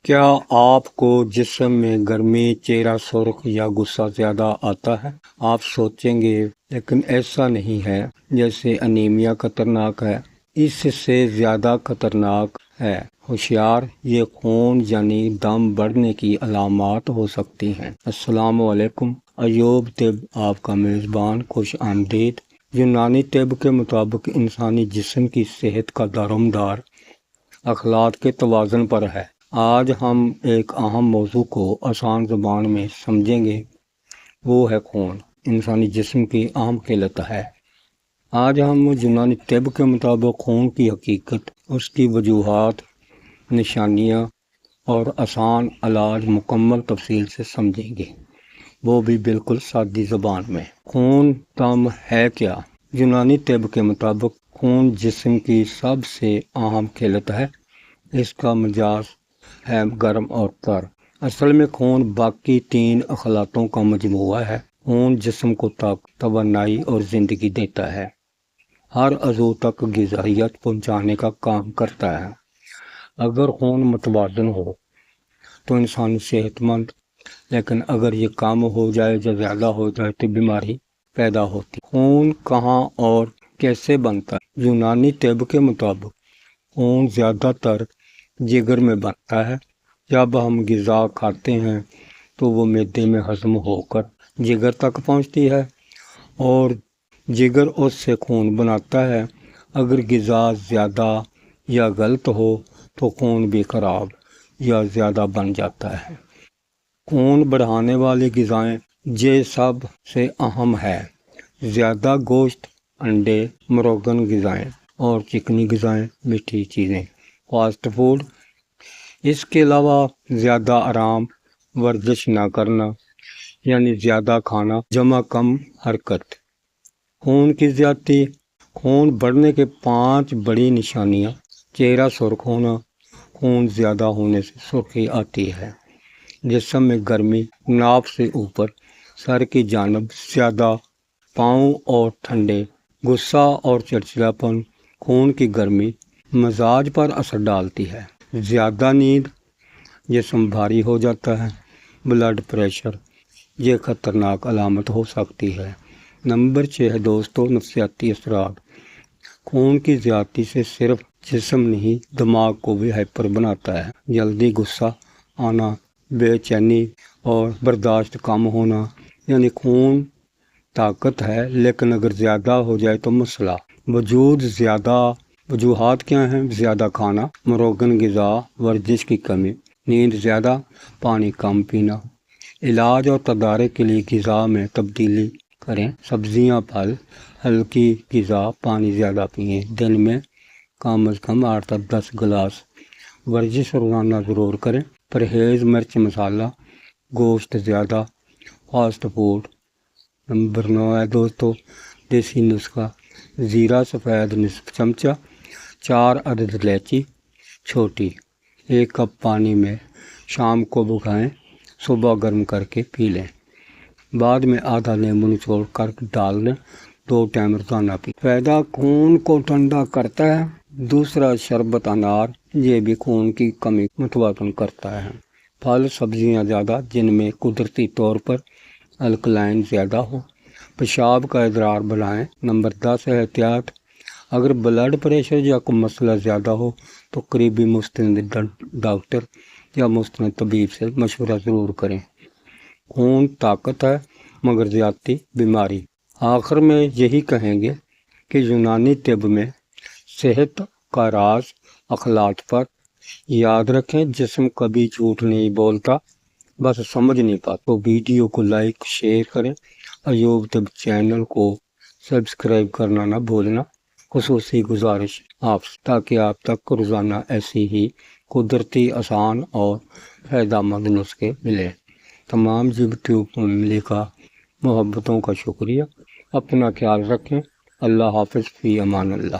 کیا آپ کو جسم میں گرمی، چہرہ سرخ یا غصہ زیادہ آتا ہے؟ آپ سوچیں گے لیکن ایسا نہیں ہے، جیسے انیمیا خطرناک ہے، اس سے زیادہ خطرناک ہے ہوشیار۔ یہ خون یعنی دم بڑھنے کی علامات ہو سکتی ہیں۔ السلام علیکم، ایوب طب آپ کا میزبان، خوش آمدید۔ یونانی طب کے مطابق انسانی جسم کی صحت کا دارومدار اخلاق کے توازن پر ہے۔ آج ہم ایک اہم موضوع کو آسان زبان میں سمجھیں گے، وہ ہے خون۔ انسانی جسم کی اہم قلت ہے۔ آج ہم یونانی طب کے مطابق خون کی حقیقت، اس کی وجوہات، نشانیاں اور آسان علاج مکمل تفصیل سے سمجھیں گے، وہ بھی بالکل سادی زبان میں۔ خون دم ہے کیا؟ یونانی طب کے مطابق خون جسم کی سب سے اہم قلت ہے۔ اس کا مزاج ہے گرم اور تر۔ اصل میں خون باقی تین اخلاطوں کا مجموعہ ہے۔ خون جسم کو طاقت، توانائی اور زندگی دیتا ہے، ہر عضو تک غذائیت پہنچانے کا کام کرتا ہے۔ اگر خون متوازن ہو تو انسان صحت مند، لیکن اگر یہ کم ہو جائے یا زیادہ ہو جائے تو بیماری پیدا ہوتی۔ خون کہاں اور کیسے بنتا ہے؟ یونانی طب کے مطابق خون زیادہ تر جگر میں بنتا ہے۔ جب ہم غذا کھاتے ہیں تو وہ معدے میں ہضم ہو کر جگر تک پہنچتی ہے اور جگر اس سے خون بناتا ہے۔ اگر غذا زیادہ یا غلط ہو تو خون بھی خراب یا زیادہ بن جاتا ہے۔ خون بڑھانے والی غذائیں یہ سب سے اہم ہے۔ زیادہ گوشت، انڈے، مروغن غذائیں اور چکنی غذائیں، میٹھی چیزیں، فاسٹ فوڈ۔ اس کے علاوہ زیادہ آرام، ورزش نہ کرنا یعنی زیادہ کھانا، جمع کم حرکت۔ خون کی زیادتی۔ خون بڑھنے کے 5 بڑی نشانیاں: چہرہ سرخ ہونا، خون زیادہ ہونے سے سرخی آتی ہے۔ جسم میں گرمی، ناف سے اوپر، سر کی جانب زیادہ، پاؤں اور ٹھنڈے، غصہ اور چڑچڑاپن۔ خون کی گرمی مزاج پر اثر ڈالتی ہے۔ زیادہ نیند، جسم بھاری ہو جاتا ہے۔ بلڈ پریشر، یہ خطرناک علامت ہو سکتی ہے۔ نمبر 6 دوستو، نفسیاتی اثرات۔ خون کی زیادتی سے صرف جسم نہیں، دماغ کو بھی ہائپر بناتا ہے۔ جلدی غصہ آنا، بے چینی اور برداشت کم ہونا۔ یعنی خون طاقت ہے، لیکن اگر زیادہ ہو جائے تو مسئلہ۔ وجوہات کیا ہیں؟ زیادہ کھانا، مروغن غذا، ورزش کی کمی، نیند زیادہ، پانی کم پینا۔ علاج اور تدارک کے لیے غذا میں تبدیلی کریں، سبزیاں، پھل، ہلکی غذا، پانی زیادہ پئیں، دن میں کم از کم 8 سے 10 گلاس۔ ورزش روزانہ ضرور کریں۔ پرہیز مرچ مسالہ، گوشت زیادہ، فاسٹ فوڈ۔ نمبر 9 ہے دوستو، دیسی نسخہ۔ زیرہ سفید نصف چمچہ، 4 عدد الائچی چھوٹی، 1 کپ پانی میں شام کو بھگائیں، صبح گرم کر کے پی لیں، بعد میں آدھا لیمو نچوڑ کر ڈال لیں، 2 ٹائم روزانہ پی۔ فائدہ: خون کو ٹھنڈا کرتا ہے۔ دوسرا، شربت انار، یہ بھی خون کی کمی متوازن کرتا ہے۔ پھل، سبزیاں زیادہ، جن میں قدرتی طور پر الکلائن زیادہ ہو۔ پیشاب کا ادرار بڑھائیں۔ نمبر 10 ہے احتیاط۔ اگر بلڈ پریشر یا کوئی مسئلہ زیادہ ہو تو قریبی مستند ڈاکٹر یا مستند طبیب سے مشورہ ضرور کریں۔ خون طاقت ہے مگر زیادتی بیماری۔ آخر میں یہی کہیں گے کہ یونانی طب میں صحت کا راز اخلاق پر۔ یاد رکھیں، جسم کبھی جھوٹ نہیں بولتا، بس سمجھ نہیں پاتا۔ تو ویڈیو کو لائک، شیئر کریں۔ ایوب طب چینل کو سبسکرائب کرنا نہ بھولنا۔ خصوصی گزارش آپ سے، تاکہ آپ تک روزانہ ایسی ہی قدرتی، آسان اور فائدہ مند نسخے ملیں۔ تمام یوٹیوب فیملی کا محبتوں کا شکریہ۔ اپنا خیال رکھیں۔ اللہ حافظ، فی امان اللہ۔